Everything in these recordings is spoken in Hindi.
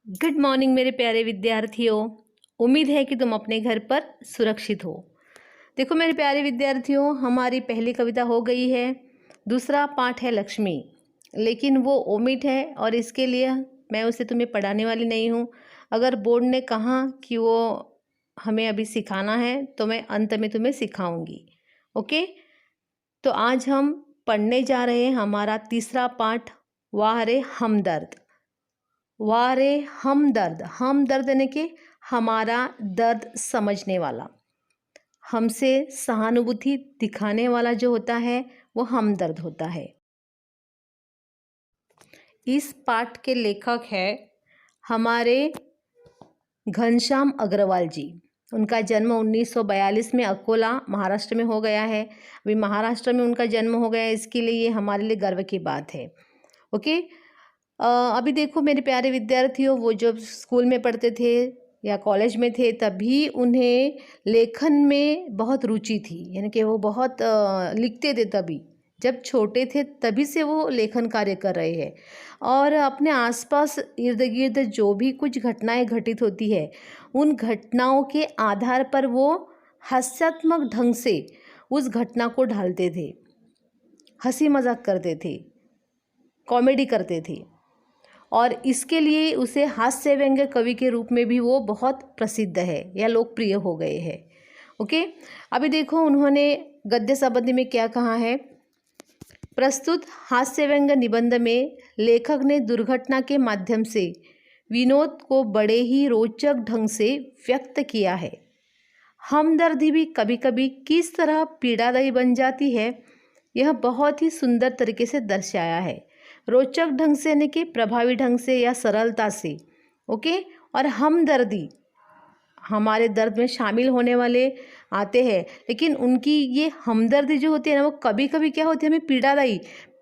गुड मॉर्निंग मेरे प्यारे विद्यार्थियों। उम्मीद है कि तुम अपने घर पर सुरक्षित हो। देखो मेरे प्यारे विद्यार्थियों, हमारी पहली कविता हो गई है। दूसरा पाठ है लक्ष्मी, लेकिन वो ओमिट है और इसके लिए मैं उसे तुम्हें पढ़ाने वाली नहीं हूँ। अगर बोर्ड ने कहा कि वो हमें अभी सिखाना है तो मैं अंत में तुम्हें सिखाऊंगी। ओके, तो आज हम पढ़ने जा रहे हैं हमारा तीसरा पाठ, वाह रे हमदर्द। वाह रे हमदर्द, हमदर्द यानी कि हमारा दर्द समझने वाला, हमसे सहानुभूति दिखाने वाला जो होता है वो हमदर्द होता है। इस पाठ के लेखक है हमारे घनश्याम अग्रवाल जी। उनका जन्म 1942 में अकोला महाराष्ट्र में हो गया है। अभी महाराष्ट्र में उनका जन्म हो गया है, इसके लिए ये हमारे लिए गर्व की बात है। ओके, अभी देखो मेरे प्यारे विद्यार्थियों, वो जब स्कूल में पढ़ते थे या कॉलेज में थे तभी उन्हें लेखन में बहुत रुचि थी, यानी कि वो बहुत लिखते थे। तभी जब छोटे थे तभी से वो लेखन कार्य कर रहे हैं और अपने आसपास इर्द गिर्द जो भी कुछ घटनाएं घटित होती है उन घटनाओं के आधार पर वो हास्यात्मक ढंग से उस घटना को ढालते थे, हंसी मजाक करते थे, कॉमेडी करते थे और इसके लिए उसे हास्य व्यंग्य कवि के रूप में भी वो बहुत प्रसिद्ध है या लोकप्रिय हो गए हैं। ओके, अभी देखो उन्होंने गद्य संबंधी में क्या कहा है। प्रस्तुत हास्य व्यंग्य निबंध में लेखक ने दुर्घटना के माध्यम से विनोद को बड़े ही रोचक ढंग से व्यक्त किया है। हमदर्दी भी कभी कभी किस तरह पीड़ादायी बन जाती है, यह बहुत ही सुंदर तरीके से दर्शाया है। रोचक ढंग से यानी कि प्रभावी ढंग से या सरलता से। ओके, और हमदर्दी हमारे दर्द में शामिल होने वाले आते हैं, लेकिन उनकी ये हमदर्दी जो होती है ना वो कभी कभी क्या होती है, हमें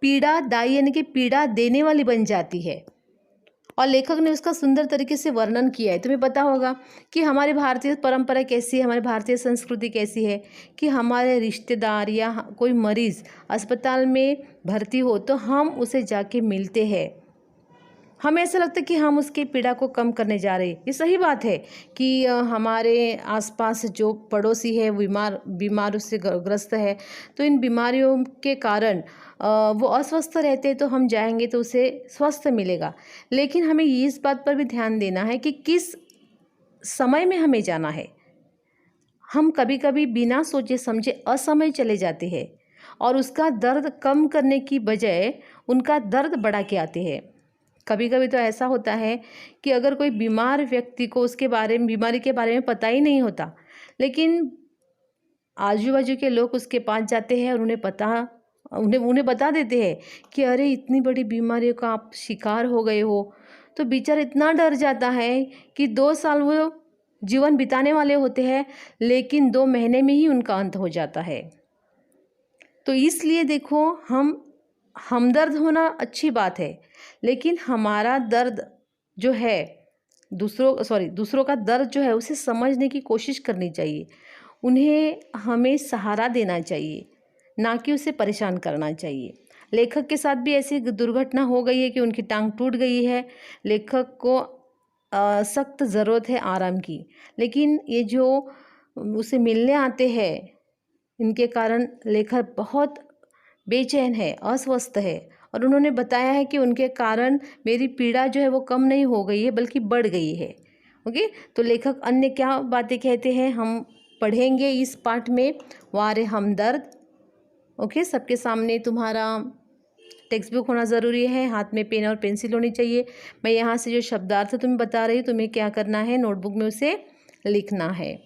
पीड़ादायी यानी कि पीड़ा देने वाली बन जाती है। और लेखक ने उसका सुंदर तरीके से वर्णन किया है। तुम्हें पता होगा कि हमारी भारतीय परंपरा कैसी है, हमारी भारतीय संस्कृति कैसी है कि हमारे रिश्तेदार या कोई मरीज़ अस्पताल में भर्ती हो तो हम उसे जाके मिलते हैं। हमें ऐसा लगता है कि हम उसकी पीड़ा को कम करने जा रहे हैं। ये सही बात है कि हमारे आसपास जो पड़ोसी है बीमार उससे ग्रस्त है, तो इन बीमारियों के कारण वो अस्वस्थ रहते हैं तो हम जाएंगे तो उसे स्वस्थ मिलेगा। लेकिन हमें इस बात पर भी ध्यान देना है कि किस समय में हमें जाना है। हम कभी कभी बिना सोचे समझे असमय चले जाते हैं और उसका दर्द कम करने की बजाय उनका दर्द बढ़ा के आते हैं। कभी कभी तो ऐसा होता है कि अगर कोई बीमार व्यक्ति को उसके बारे में, बीमारी के बारे में पता ही नहीं होता, लेकिन आजू बाजू के लोग उसके पास जाते हैं और उन्हें बता देते हैं कि अरे इतनी बड़ी बीमारी का आप शिकार हो गए हो, तो बेचारा इतना डर जाता है कि 2 साल वो जीवन बिताने वाले होते हैं, लेकिन 2 महीने में ही उनका अंत हो जाता है। तो इसलिए देखो, हमदर्द होना अच्छी बात है, लेकिन हमारा दर्द जो है दूसरों का दर्द जो है उसे समझने की कोशिश करनी चाहिए। उन्हें हमें सहारा देना चाहिए, ना कि उसे परेशान करना चाहिए। लेखक के साथ भी ऐसी दुर्घटना हो गई है कि उनकी टांग टूट गई है। लेखक को सख्त ज़रूरत है आराम की, लेकिन ये जो उसे मिलने आते हैं इनके कारण लेखक बहुत बेचैन है, अस्वस्थ है और उन्होंने बताया है कि उनके कारण मेरी पीड़ा जो है वो कम नहीं हो गई है बल्कि बढ़ गई है। ओके, तो लेखक अन्य क्या बातें कहते हैं हम पढ़ेंगे इस पाठ में, वारे हमदर्द। ओके, सबके सामने तुम्हारा टेक्स्ट बुक होना ज़रूरी है, हाथ में पेन और पेंसिल होनी चाहिए। मैं यहाँ से जो शब्दार्थ तुम्हें बता रही हूँ, तुम्हें क्या करना है, नोटबुक में उसे लिखना है।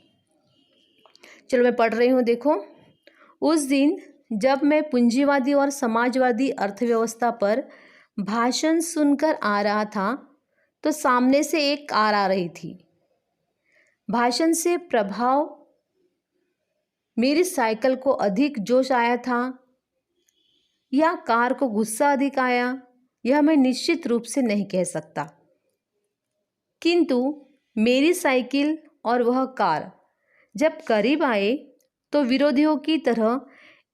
चलो मैं पढ़ रही हूँ, देखो। उस दिन जब मैं पूंजीवादी और समाजवादी अर्थव्यवस्था पर भाषण सुनकर आ रहा था तो सामने से एक कार आ रही थी। भाषण से प्रभाव मेरी साइकिल को अधिक जोश आया था या कार को गुस्सा अधिक आया, यह मैं निश्चित रूप से नहीं कह सकता, किंतु मेरी साइकिल और वह कार जब करीब आए तो विरोधियों की तरह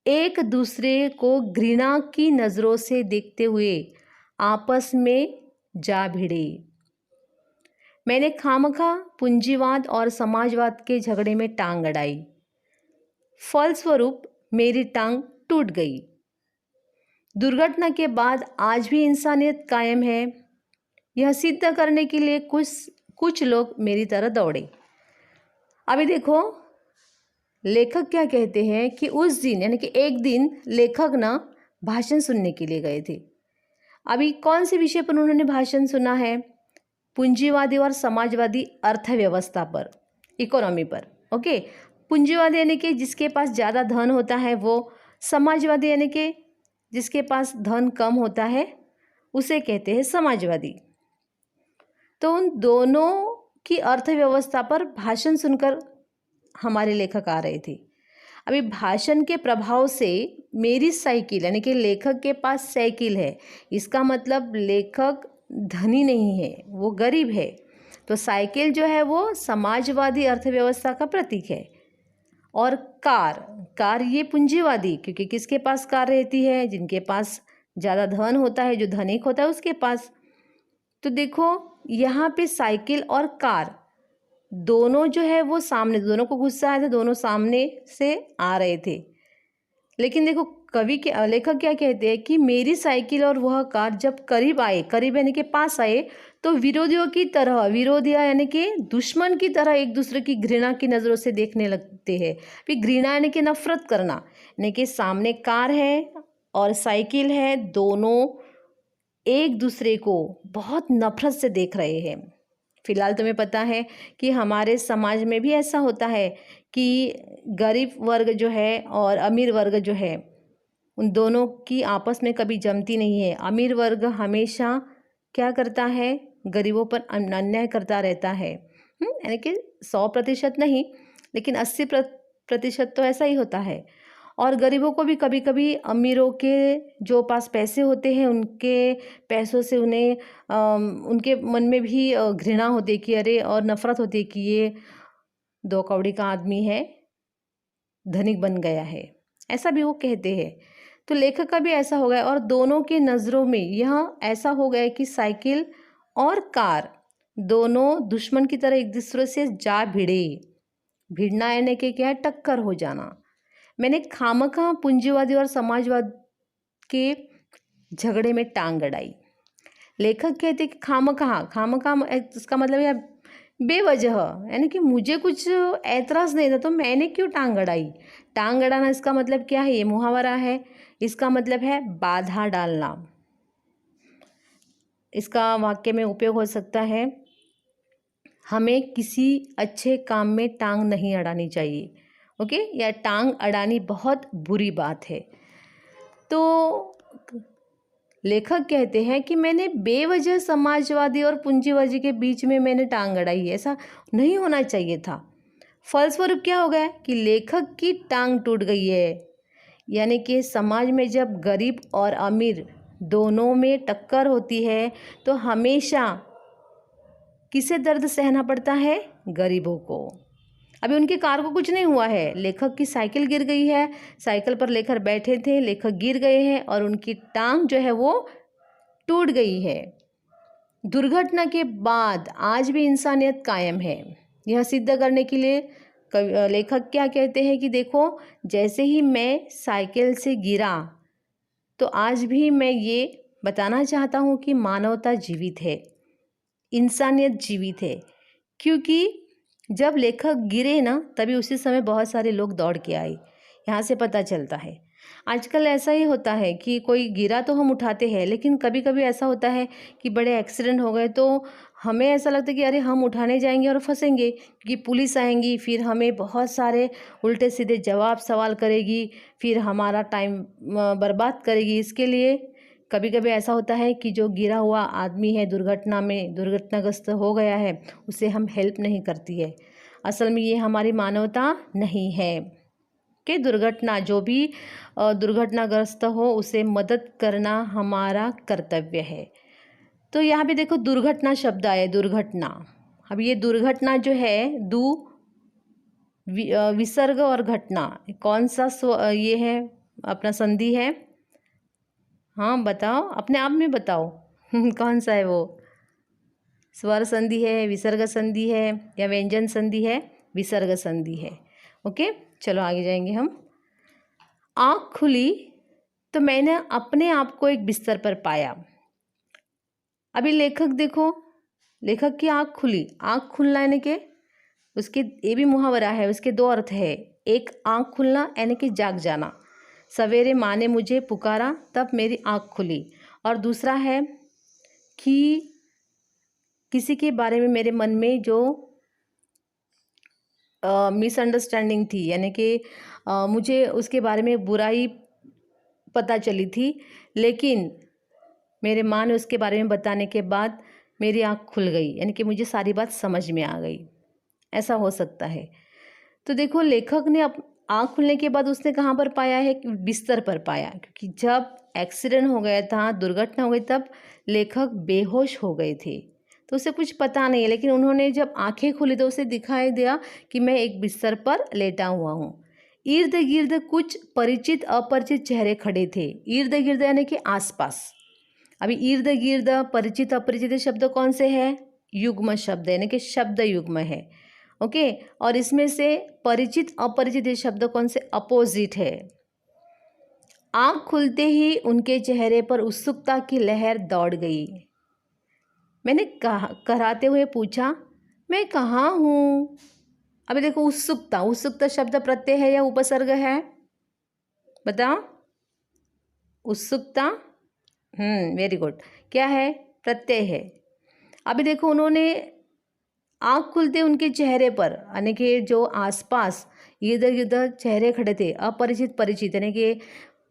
एक दूसरे को घृणा की नज़रों से देखते हुए आपस में जा भिड़े। मैंने खामखा पूंजीवाद और समाजवाद के झगड़े में टांग अड़ाई, फलस्वरूप मेरी टांग टूट गई। दुर्घटना के बाद आज भी इंसानियत कायम है, यह सिद्ध करने के लिए कुछ लोग मेरी तरह दौड़े। अभी देखो लेखक क्या कहते हैं कि उस दिन यानी कि एक दिन लेखक ना भाषण सुनने के लिए गए थे। अभी कौन से विषय पर उन्होंने भाषण सुना है? पूंजीवादी और समाजवादी अर्थव्यवस्था पर, इकोनॉमी पर। ओके, पूंजीवादी यानी कि जिसके पास ज़्यादा धन होता है वो, समाजवादी यानी कि जिसके पास धन कम होता है उसे कहते हैं समाजवादी। तो उन दोनों की अर्थव्यवस्था पर भाषण सुनकर हमारे लेखक आ रहे थे। अभी भाषण के प्रभाव से मेरी साइकिल यानी कि लेखक के पास साइकिल है, इसका मतलब लेखक धनी नहीं है, वो गरीब है। तो साइकिल जो है वो समाजवादी अर्थव्यवस्था का प्रतीक है। और कार ये पूंजीवादी, क्योंकि किसके पास कार रहती है? जिनके पास ज़्यादा धन होता है, जो धनिक होता है उसके पास। तो देखो यहाँ पे साइकिल और कार दोनों जो है वो सामने, दोनों को गुस्सा आया था, दोनों सामने से आ रहे थे। लेकिन देखो लेखक क्या कहते हैं कि मेरी साइकिल और वह कार जब करीब आए, करीब यानी कि पास आए, तो विरोधियों की तरह, विरोधिया यानी कि दुश्मन की तरह एक दूसरे की घृणा की नज़रों से देखने लगते हैं। फिर घृणा यानी कि नफरत करना, यानी कि सामने कार है और साइकिल है, दोनों एक दूसरे को बहुत नफरत से देख रहे हैं। फिलहाल तुम्हें पता है कि हमारे समाज में भी ऐसा होता है कि गरीब वर्ग जो है और अमीर वर्ग जो है उन दोनों की आपस में कभी जमती नहीं है। अमीर वर्ग हमेशा क्या करता है? गरीबों पर अन्याय करता रहता है। यानी कि 100% नहीं, लेकिन 80% तो ऐसा ही होता है। और गरीबों को भी कभी कभी अमीरों के जो पास पैसे होते हैं उनके पैसों से उन्हें उनके मन में भी घृणा होती है कि अरे, और नफरत होती है कि ये 2 कौड़ी का आदमी है, धनिक बन गया है, ऐसा भी वो कहते हैं। तो लेखक का भी ऐसा हो गया और दोनों के नज़रों में यह ऐसा हो गया कि साइकिल और कार दोनों दुश्मन की तरह एक दूसरे से जा भिड़े। भिड़ना यानी कि क्या है? टक्कर हो जाना। मैंने खामखा पूंजीवादी और समाजवाद के झगड़े में टांग अड़ाई। लेखक कहते कि खामखा इसका मतलब है बेवजह, यानी कि मुझे कुछ ऐतराज़ नहीं था तो मैंने क्यों टांग अड़ाई। टांग अड़ाना इसका मतलब क्या है? ये मुहावरा है, इसका मतलब है बाधा डालना। इसका वाक्य में उपयोग हो सकता है, हमें किसी अच्छे काम में टांग नहीं अड़ानी चाहिए। ओके, या टांग अड़ानी बहुत बुरी बात है। तो लेखक कहते हैं कि मैंने बेवजह समाजवादी और पूंजीवादी के बीच में मैंने टांग अड़ाई, ऐसा नहीं होना चाहिए था। फलस्वरूप क्या हो गया कि लेखक की टांग टूट गई है। यानी कि समाज में जब गरीब और अमीर दोनों में टक्कर होती है तो हमेशा किसे दर्द सहना पड़ता है? गरीबों को। अभी उनकी कार को कुछ नहीं हुआ है, लेखक की साइकिल गिर गई है, साइकिल पर लेकर बैठे थे, लेखक गिर गए हैं और उनकी टांग जो है वो टूट गई है। दुर्घटना के बाद आज भी इंसानियत कायम है, यह सिद्ध करने के लिए लेखक क्या कहते हैं कि देखो, जैसे ही मैं साइकिल से गिरा तो आज भी मैं ये बताना चाहता हूँ कि मानवता जीवित है, इंसानियत जीवित है। क्योंकि जब लेखक गिरे ना, तभी उसी समय बहुत सारे लोग दौड़ के आए। यहाँ से पता चलता है आजकल ऐसा ही होता है कि कोई गिरा तो हम उठाते हैं, लेकिन कभी कभी ऐसा होता है कि बड़े एक्सीडेंट हो गए तो हमें ऐसा लगता है कि अरे हम उठाने जाएंगे और फंसेंगे, क्योंकि पुलिस आएंगी, फिर हमें बहुत सारे उल्टे सीधे जवाब सवाल करेगी, फिर हमारा टाइम बर्बाद करेगी। इसके लिए कभी कभी ऐसा होता है कि जो गिरा हुआ आदमी है, दुर्घटनाग्रस्त हो गया है, उसे हम हेल्प नहीं करती है। असल में ये हमारी मानवता नहीं है कि जो भी दुर्घटनाग्रस्त हो उसे मदद करना हमारा कर्तव्य है। तो यहाँ पे देखो दुर्घटना शब्द आया, दुर्घटना। अब ये दुर्घटना जो है विसर्ग और घटना, कौन सा ये है अपना संधि है? हाँ बताओ, अपने आप में बताओ कौन सा है वो स्वर संधि है, विसर्ग संधि है या व्यंजन संधि है, विसर्ग संधि है। ओके, चलो आगे जाएंगे हम। आँख खुली तो मैंने अपने आप को एक बिस्तर पर पाया। अभी लेखक देखो, लेखक की आँख खुली, आँख खुलना यानी कि उसके ये भी मुहावरा है, उसके दो अर्थ है। एक आँख खुलना यानी कि जाग जाना, सवेरे माँ ने मुझे पुकारा तब मेरी आँख खुली। और दूसरा है कि किसी के बारे में मेरे मन में जो मिसअंडरस्टैंडिंग थी, यानी कि मुझे उसके बारे में बुराई पता चली थी, लेकिन मेरे माँ ने उसके बारे में बताने के बाद मेरी आँख खुल गई, यानी कि मुझे सारी बात समझ में आ गई। ऐसा हो सकता है। तो देखो, लेखक ने आँख खुलने के बाद उसने कहाँ पर पाया है? कि बिस्तर पर पाया, क्योंकि जब एक्सीडेंट हो गया था, दुर्घटना हो गई, तब लेखक बेहोश हो गए थे, तो उसे कुछ पता नहीं है। लेकिन उन्होंने जब आंखें खोली तो उसे दिखाई दिया कि मैं एक बिस्तर पर लेटा हुआ हूँ। इर्द गिर्द कुछ परिचित अपरिचित चेहरे खड़े थे। इर्द गिर्द यानी कि आसपास। अभी इर्द गिर्द परिचित अपरिचित शब्द कौन से हैं? युग्म शब्द, यानी कि शब्द युग्म है। ओके, और इसमें से परिचित अपरिचित शब्द कौन से? अपोजिट है। आँख खुलते ही उनके चेहरे पर उत्सुकता की लहर दौड़ गई। मैंने कराते हुए पूछा, मैं कहाँ हूँ? अभी देखो, उत्सुकता, उत्सुकता शब्द प्रत्यय है या उपसर्ग है? बताओ। उत्सुकता, वेरी गुड। क्या है? प्रत्यय है। अभी देखो, उन्होंने आँख खुलते उनके चेहरे पर, यानी कि जो आसपास इधर उधर चेहरे खड़े थे, अपरिचित परिचित, यानी कि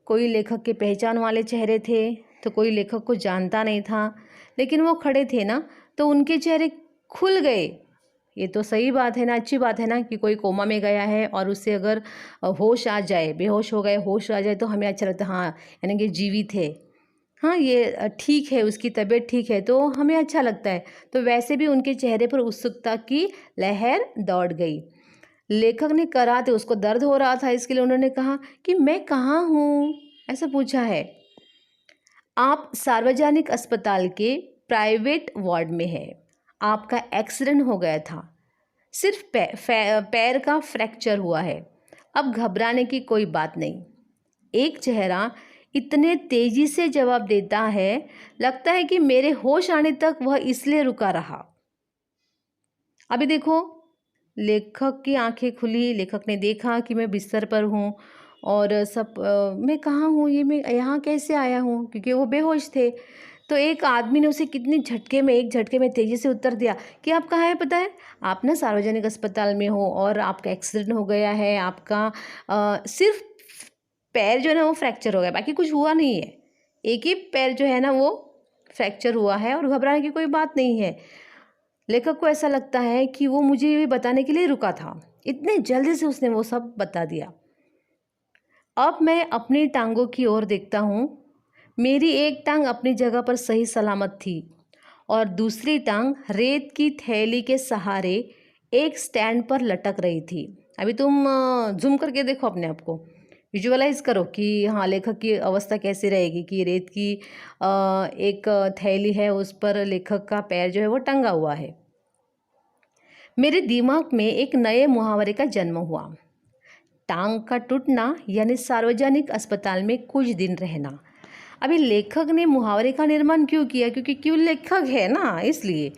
कोई लेखक के पहचान वाले चेहरे थे तो कोई लेखक को जानता नहीं था, लेकिन वो खड़े थे ना, तो उनके चेहरे खुल गए। ये तो सही बात है ना, अच्छी बात है ना, कि कोई कोमा में गया है और उससे अगर होश आ जाए, बेहोश हो गए, होश आ जाए, तो हमें अच्छा लगता है, हाँ यानी कि जीवित है, हाँ ये ठीक है, उसकी तबीयत ठीक है, तो हमें अच्छा लगता है। तो वैसे भी उनके चेहरे पर उत्सुकता की लहर दौड़ गई। लेखक ने कराते, उसको दर्द हो रहा था, इसके लिए उन्होंने कहा कि मैं कहाँ हूँ, ऐसा पूछा है। आप सार्वजनिक अस्पताल के प्राइवेट वार्ड में है। आपका एक्सीडेंट हो गया था, सिर्फ पैर का फ्रैक्चर हुआ है। अब घबराने की कोई बात नहीं। एक चेहरा इतने तेजी से जवाब देता है, लगता है कि मेरे होश आने तक वह इसलिए रुका रहा। अभी देखो, लेखक की आंखें खुली, लेखक ने देखा कि मैं बिस्तर पर हूँ और सब मैं कहाँ हूँ, ये मैं यहाँ कैसे आया हूँ, क्योंकि वो बेहोश थे। तो एक आदमी ने उसे कितनी झटके में, एक झटके में तेज़ी से उत्तर दिया कि आप कहाँ हैं पता है? आप ना सार्वजनिक अस्पताल में हो और आपका एक्सीडेंट हो गया है, आपका सिर्फ पैर जो है ना वो फ्रैक्चर हो गया, बाकी कुछ हुआ नहीं है। एक ही पैर जो है ना वो फ्रैक्चर हुआ है और घबराने की कोई बात नहीं है। लेखक को ऐसा लगता है कि वो मुझे ये बताने के लिए रुका था, इतने जल्दी से उसने वो सब बता दिया। अब मैं अपनी टांगों की ओर देखता हूँ। मेरी एक टांग अपनी जगह पर सही सलामत थी और दूसरी टांग रेत की थैली के सहारे एक स्टैंड पर लटक रही थी। अभी तुम जूम करके देखो अपने आप को, विजुअलाइज करो कि हाँ लेखक की अवस्था कैसी रहेगी, कि रेत की एक थैली है, उस पर लेखक का पैर जो है वो टंगा हुआ है। मेरे दिमाग में एक नए मुहावरे का जन्म हुआ। टांग का टूटना यानी सार्वजनिक अस्पताल में कुछ दिन रहना। अभी लेखक ने मुहावरे का निर्माण क्यों किया? क्योंकि क्यों लेखक है ना, इसलिए।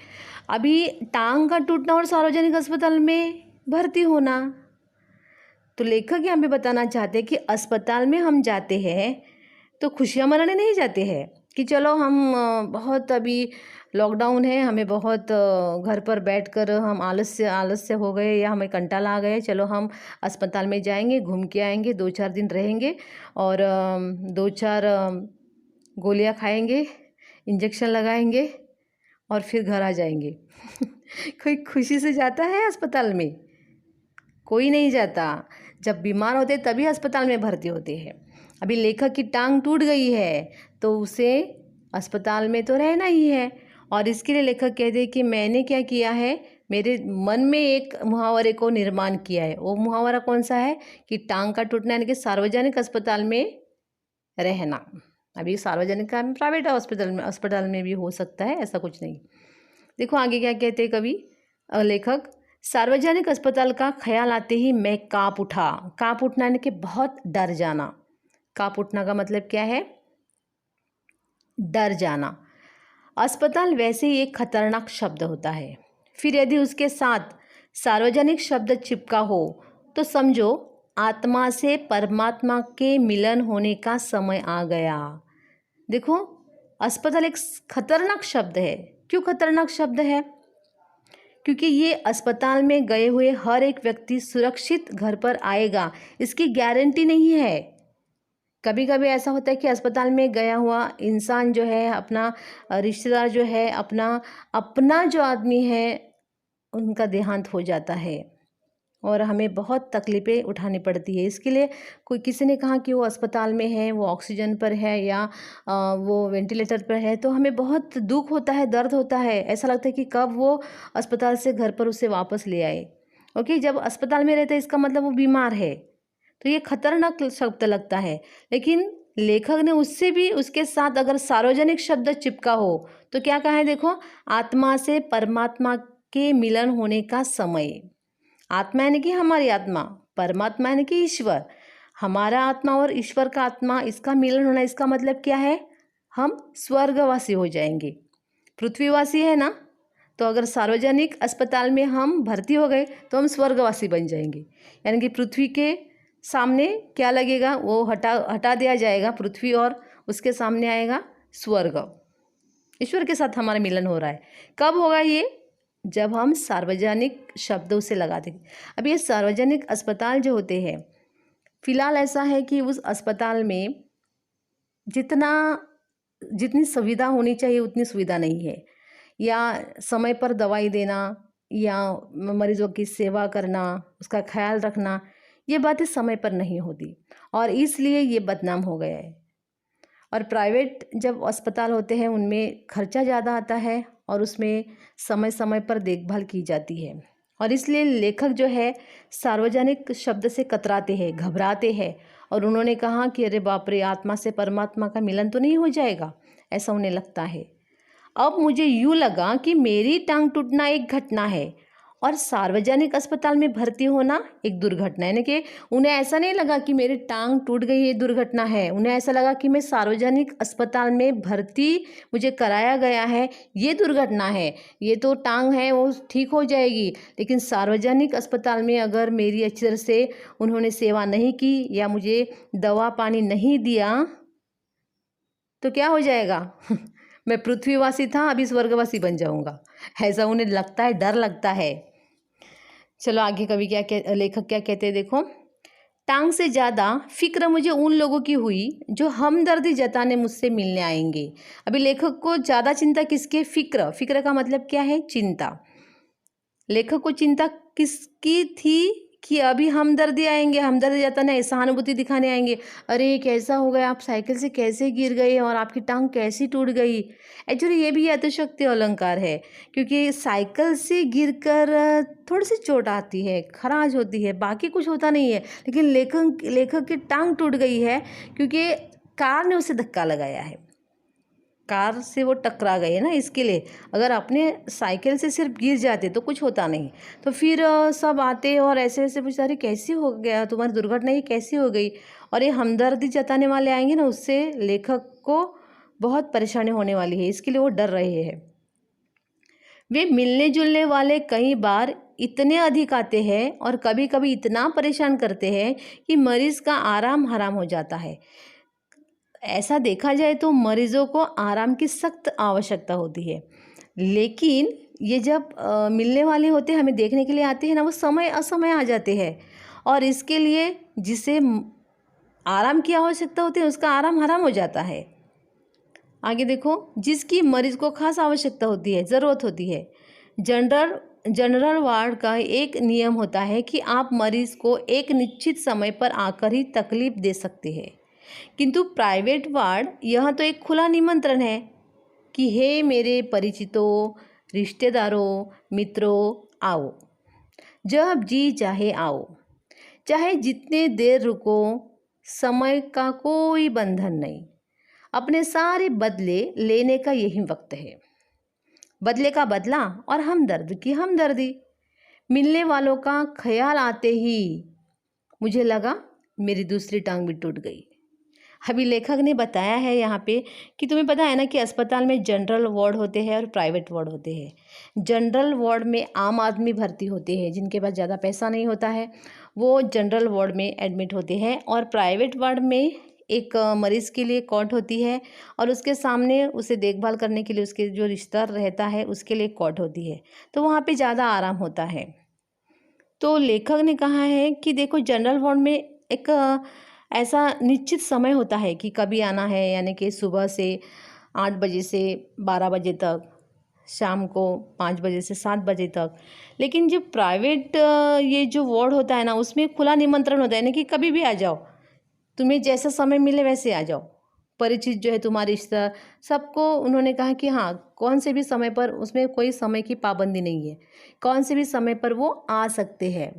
अभी टांग का टूटना और सार्वजनिक अस्पताल में भर्ती होना, तो लेखक यहाँ पे बताना चाहते हैं कि अस्पताल में हम जाते हैं तो खुशियाँ मनाने नहीं जाते हैं कि चलो हम बहुत अभी लॉकडाउन है, हमें बहुत घर पर बैठकर हम आलस्य हो गए या हमें कंटाला आ गए, चलो हम अस्पताल में जाएंगे, घूम के आएंगे, 2-4 दिन रहेंगे और 2-4 गोलियां खाएंगे, इंजेक्शन लगाएंगे और फिर घर आ जाएंगे। कोई खुशी से जाता है अस्पताल में? कोई नहीं जाता। जब बीमार होते तभी अस्पताल में भर्ती होते हैं। अभी लेखक की टांग टूट गई है तो उसे अस्पताल में तो रहना ही है, और इसके लिए लेखक कहते हैं कि मैंने क्या किया है, मेरे मन में एक मुहावरे को निर्माण किया है। वो मुहावरा कौन सा है? कि टांग का टूटना यानी कि सार्वजनिक अस्पताल में रहना। अभी सार्वजनिक का प्राइवेट अस्पताल में भी हो सकता है, ऐसा कुछ नहीं। देखो आगे क्या कहते हैं कवि लेखक, सार्वजनिक अस्पताल का ख्याल आते ही मैं काँप उठा। काँप उठना यानी कि बहुत डर जाना। काँप उठना का मतलब क्या है? डर जाना। अस्पताल वैसे ही एक खतरनाक शब्द होता है, फिर यदि उसके साथ सार्वजनिक शब्द चिपका हो तो समझो आत्मा से परमात्मा के मिलन होने का समय आ गया। देखो, अस्पताल एक खतरनाक शब्द है। क्यों खतरनाक शब्द है? क्योंकि ये अस्पताल में गए हुए हर एक व्यक्ति सुरक्षित घर पर आएगा, इसकी गारंटी नहीं है। कभी कभी ऐसा होता है कि अस्पताल में गया हुआ इंसान जो है, अपना रिश्तेदार जो है, अपना अपना जो आदमी है, उनका देहांत हो जाता है और हमें बहुत तकलीफ़ें उठानी पड़ती है। इसके लिए कोई किसी ने कहा कि वो अस्पताल में है, वो ऑक्सीजन पर है या वो वेंटिलेटर पर है, तो हमें बहुत दुख होता है, दर्द होता है। ऐसा लगता है कि कब वो अस्पताल से घर पर उसे वापस ले आए। ओके, जब अस्पताल में रहता है इसका मतलब वो बीमार है, तो ये खतरनाक शब्द लगता है। लेकिन लेखक ने उससे भी उसके साथ अगर सार्वजनिक शब्द चिपका हो तो क्या कहा है? देखो, आत्मा से परमात्मा के मिलन होने का समय। आत्मा यानी कि हमारी आत्मा, परमात्मा यानी कि ईश्वर। हमारा आत्मा और ईश्वर का आत्मा, इसका मिलन होना, इसका मतलब क्या है? हम स्वर्गवासी हो जाएंगे। पृथ्वीवासी है ना, तो अगर सार्वजनिक अस्पताल में हम भर्ती हो गए तो हम स्वर्गवासी बन जाएंगे। यानी कि पृथ्वी के सामने क्या लगेगा? वो हटा दिया जाएगा पृथ्वी और उसके सामने आएगा स्वर्ग। ईश्वर के साथ हमारा मिलन हो रहा है। कब होगा ये? जब हम सार्वजनिक शब्दों से लगा देंगे। अब ये सार्वजनिक अस्पताल जो होते हैं, फिलहाल ऐसा है कि उस अस्पताल में जितनी सुविधा होनी चाहिए उतनी सुविधा नहीं है, या समय पर दवाई देना या मरीजों की सेवा करना, उसका ख्याल रखना, ये बातें समय पर नहीं होती और इसलिए ये बदनाम हो गया है। और प्राइवेट जब अस्पताल होते हैं उनमें खर्चा ज़्यादा आता है और उसमें समय समय पर देखभाल की जाती है और इसलिए लेखक जो है सार्वजनिक शब्द से कतराते हैं, घबराते हैं और उन्होंने कहा कि अरे बाप रे, आत्मा से परमात्मा का मिलन तो नहीं हो जाएगा, ऐसा उन्हें लगता है। अब मुझे यूँ लगा कि मेरी टांग टूटना एक घटना है और सार्वजनिक अस्पताल में भर्ती होना एक दुर्घटना है। यानी कि उन्हें ऐसा नहीं लगा कि मेरी टांग टूट गई ये दुर्घटना है, उन्हें ऐसा लगा कि मैं सार्वजनिक अस्पताल में भर्ती मुझे कराया गया है ये दुर्घटना है। ये तो टांग है वो ठीक हो जाएगी, लेकिन सार्वजनिक अस्पताल में अगर मेरी अच्छी तरह से उन्होंने सेवा नहीं की या मुझे दवा पानी नहीं दिया तो क्या हो जाएगा? मैं पृथ्वीवासी था, अभी स्वर्गवासी बन जाऊंगा, ऐसा उन्हें लगता है, डर लगता है। चलो आगे कवि लेखक क्या कहते हैं देखो, टांग से ज़्यादा फिक्र मुझे उन लोगों की हुई जो हमदर्दी जताने मुझसे मिलने आएंगे। अभी लेखक को ज़्यादा चिंता किसकी? फिक्र का मतलब क्या है? चिंता। लेखक को चिंता किसकी थी कि अभी हमदर्दी आएंगे, हमदर्दी जताने, सहानुभूति दिखाने आएंगे। अरे कैसा हो गया, आप साइकिल से कैसे गिर गए और आपकी टांग कैसी टूट गई। एक्चुअली ये भी अतिशयोक्ति अलंकार है, क्योंकि साइकिल से गिरकर थोड़ी सी चोट आती है, खराश होती है, बाकी कुछ होता नहीं है। लेकिन लेखक की टांग टूट गई है क्योंकि कार ने उसे धक्का लगाया है, कार से वो टकरा गए ना, इसके लिए। अगर अपने साइकिल से सिर्फ गिर जाते तो कुछ होता नहीं। तो फिर सब आते और ऐसे ऐसे पूछते, अरे कैसी हो गया तुम्हारी दुर्घटना, ये कैसी हो गई। और ये हमदर्दी जताने वाले आएंगे ना, उससे लेखक को बहुत परेशानी होने वाली है, इसके लिए वो डर रहे हैं। वे मिलने जुलने वाले कई बार इतने अधिक आते हैं और कभी कभी इतना परेशान करते हैं कि मरीज का आराम हराम हो जाता है। ऐसा देखा जाए तो मरीजों को आराम की सख्त आवश्यकता होती है, लेकिन ये जब मिलने वाले होते हैं, हमें देखने के लिए आते हैं ना, वो समय असमय आ जाते हैं और इसके लिए जिसे आराम की आवश्यकता होती है उसका आराम हराम हो जाता है। आगे देखो, जिसकी मरीज को खास आवश्यकता होती है, ज़रूरत होती है। जनरल वार्ड का एक नियम होता है कि आप मरीज को एक निश्चित समय पर आकर ही तकलीफ दे सकते हैं, किंतु प्राइवेट वार्ड यह तो एक खुला निमंत्रण है कि हे मेरे परिचितों, रिश्तेदारों, मित्रों, आओ, जब जी चाहे आओ, चाहे जितने देर रुको, समय का कोई बंधन नहीं, अपने सारे बदले लेने का यही वक्त है। बदले का बदला और हमदर्द की हमदर्दी। मिलने वालों का ख्याल आते ही मुझे लगा मेरी दूसरी टांग भी टूट गई। अभी लेखक ने बताया है यहाँ पे कि तुम्हें पता है ना कि अस्पताल में जनरल वार्ड होते हैं और प्राइवेट वार्ड होते हैं। जनरल वार्ड में आम आदमी भर्ती होते हैं, जिनके पास ज़्यादा पैसा नहीं होता है वो जनरल वार्ड में एडमिट होते हैं, और प्राइवेट वार्ड में एक मरीज़ के लिए कॉट होती है और उसके सामने उसे देखभाल करने के लिए उसके जो रिश्तेदार रहता है उसके लिए कॉट होती है, तो वहाँ पे ज़्यादा आराम होता है। तो लेखक ने कहा है कि देखो जनरल वार्ड में एक ऐसा निश्चित समय होता है कि कभी आना है, यानी कि सुबह से 8 बजे से 12 बजे तक, शाम को 5 बजे से 7 बजे तक। लेकिन जो प्राइवेट ये जो वार्ड होता है ना उसमें खुला निमंत्रण होता है, यानी कि कभी भी आ जाओ, तुम्हें जैसा समय मिले वैसे आ जाओ। परिचित जो है तुम्हारे रिश्तेदार सबको उन्होंने कहा कि हाँ कौन से भी समय पर, उसमें कोई समय की पाबंदी नहीं है, कौन से भी समय पर वो आ सकते हैं।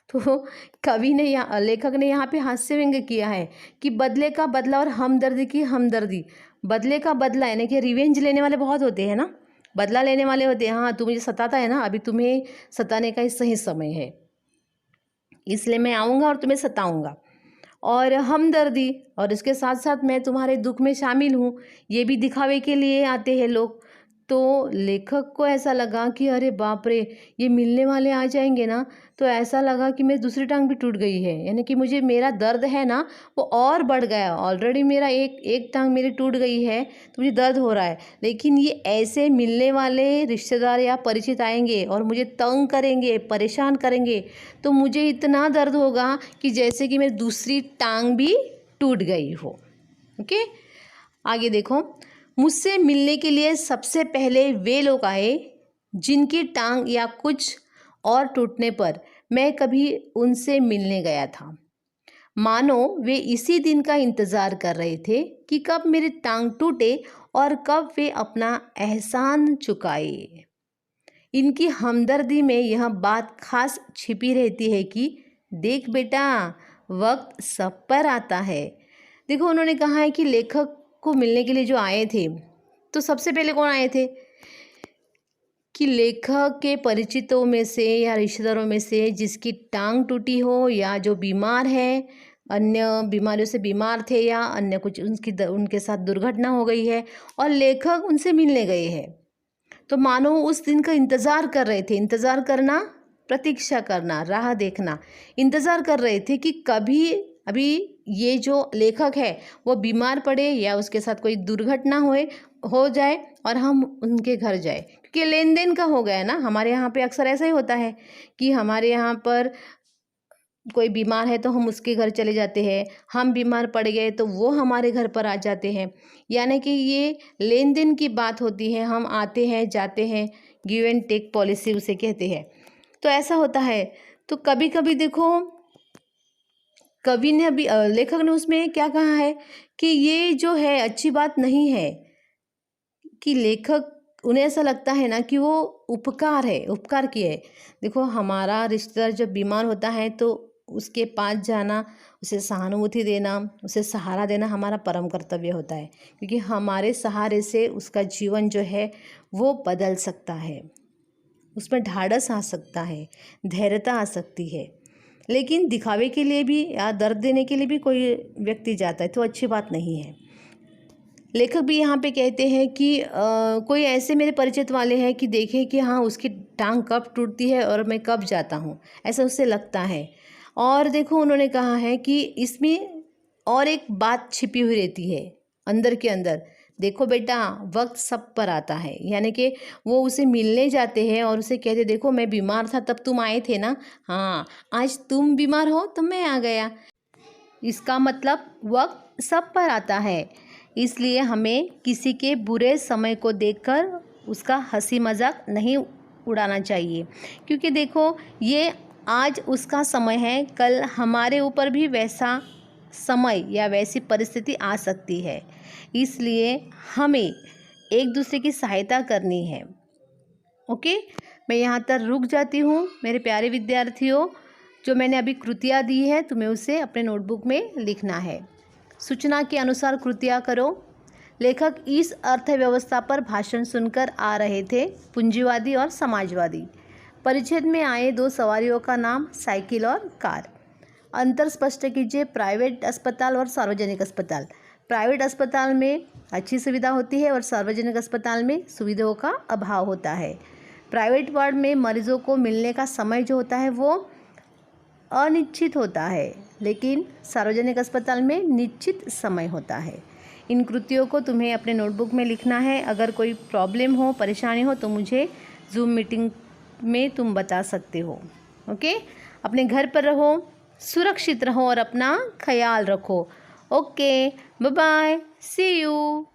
तो कवि ने यहाँ, लेखक ने यहाँ पे हास्य व्यंग्य किया है कि बदले का बदला और हमदर्दी की हमदर्दी। बदले का बदला यानी कि रिवेंज लेने वाले बहुत होते हैं ना, बदला लेने वाले होते हैं, हाँ तू मुझे सताता है ना, अभी तुम्हें सताने का ही सही समय है, इसलिए मैं आऊँगा और तुम्हें सताऊँगा। और हमदर्दी, और इसके साथ साथ मैं तुम्हारे दुख में शामिल हूँ, ये भी दिखावे के लिए आते हैं लोग। तो लेखक को ऐसा लगा कि अरे बाप रे, ये मिलने वाले आ जाएंगे ना, तो ऐसा लगा कि मेरी दूसरी टांग भी टूट गई है, यानी कि मुझे मेरा दर्द है ना वो और बढ़ गया। ऑलरेडी मेरा एक टांग मेरी टूट गई है तो मुझे दर्द हो रहा है, लेकिन ये ऐसे मिलने वाले रिश्तेदार या परिचित आएंगे और मुझे तंग करेंगे, परेशान करेंगे, तो मुझे इतना दर्द होगा कि जैसे कि मेरी दूसरी टांग भी टूट गई हो। ओके, आगे देखो। मुझसे मिलने के लिए सबसे पहले वे लोग आए जिनकी टांग या कुछ और टूटने पर मैं कभी उनसे मिलने गया था। मानो वे इसी दिन का इंतज़ार कर रहे थे कि कब मेरी टांग टूटे और कब वे अपना एहसान चुकाए। इनकी हमदर्दी में यह बात खास छिपी रहती है कि देख बेटा, वक्त सब पर आता है। देखो उन्होंने कहा है कि लेखक को मिलने के लिए जो आए थे, तो सबसे पहले कौन आए थे कि लेखक के परिचितों में से या रिश्तेदारों में से जिसकी टांग टूटी हो या जो बीमार है, अन्य बीमारियों से बीमार थे या अन्य कुछ उनके साथ दुर्घटना हो गई है और लेखक उनसे मिलने गए हैं। तो मानो उस दिन का इंतज़ार कर रहे थे। इंतज़ार करना, प्रतीक्षा करना, राह देखना। इंतज़ार कर रहे थे कि कभी अभी ये जो लेखक है वो बीमार पड़े या उसके साथ कोई दुर्घटना हो जाए और हम उनके घर जाए, क्योंकि लेन देन का हो गया ना। हमारे यहाँ पे अक्सर ऐसा ही होता है कि हमारे यहाँ पर कोई बीमार है तो हम उसके घर चले जाते हैं, हम बीमार पड़ गए तो वो हमारे घर पर आ जाते हैं, यानी कि ये लेन देन की बात होती है। हम आते हैं जाते हैं, गिव एंड टेक पॉलिसी उसे कहते हैं। तो ऐसा होता है। तो कभी कभी देखो कवि ने अभी लेखक ने उसमें क्या कहा है कि ये जो है अच्छी बात नहीं है कि लेखक, उन्हें ऐसा लगता है ना कि वो उपकार है, उपकार किए है। देखो हमारा रिश्तेदार जब बीमार होता है तो उसके पास जाना, उसे सहानुभूति देना, उसे सहारा देना हमारा परम कर्तव्य होता है, क्योंकि हमारे सहारे से उसका जीवन जो है वो बदल सकता है, उसमें ढाढ़स आ सकता है, धैर्यता आ सकती है। लेकिन दिखावे के लिए भी या दर्द देने के लिए भी कोई व्यक्ति जाता है तो अच्छी बात नहीं है। लेखक भी यहाँ पे कहते हैं कि कोई ऐसे मेरे परिचित वाले हैं कि देखें कि हाँ उसकी टांग कब टूटती है और मैं कब जाता हूँ, ऐसा उससे लगता है। और देखो उन्होंने कहा है कि इसमें और एक बात छिपी हुई रहती है अंदर के अंदर। देखो बेटा, वक्त सब पर आता है, यानी कि वो उसे मिलने जाते हैं और उसे कहते देखो मैं बीमार था तब तुम आए थे ना, हाँ आज तुम बीमार हो तो मैं आ गया। इसका मतलब वक्त सब पर आता है, इसलिए हमें किसी के बुरे समय को देखकर उसका हंसी मजाक नहीं उड़ाना चाहिए, क्योंकि देखो ये आज उसका समय है, कल हमारे ऊपर भी वैसा समय या वैसी परिस्थिति आ सकती है। इसलिए हमें एक दूसरे की सहायता करनी है। ओके, मैं यहाँ तक रुक जाती हूँ मेरे प्यारे विद्यार्थियों। जो मैंने अभी कृतियाँ दी है तुम्हें उसे अपने नोटबुक में लिखना है। सूचना के अनुसार कृतियाँ करो। लेखक इस अर्थव्यवस्था पर भाषण सुनकर आ रहे थे, पूंजीवादी और समाजवादी। परिच्छेद में आए दो सवारियों का नाम साइकिल और कार। अंतर स्पष्ट कीजिए, प्राइवेट अस्पताल और सार्वजनिक अस्पताल। प्राइवेट अस्पताल में अच्छी सुविधा होती है और सार्वजनिक अस्पताल में सुविधाओं का अभाव होता है। प्राइवेट वार्ड में मरीजों को मिलने का समय जो होता है वो अनिश्चित होता है, लेकिन सार्वजनिक अस्पताल में निश्चित समय होता है। इन कृतियों को तुम्हें अपने नोटबुक में लिखना है। अगर कोई प्रॉब्लम हो, परेशानी हो तो मुझे जूम मीटिंग में तुम बता सकते हो। ओके, अपने घर पर रहो, सुरक्षित रहो और अपना ख्याल रखो। Okay, bye bye, see you.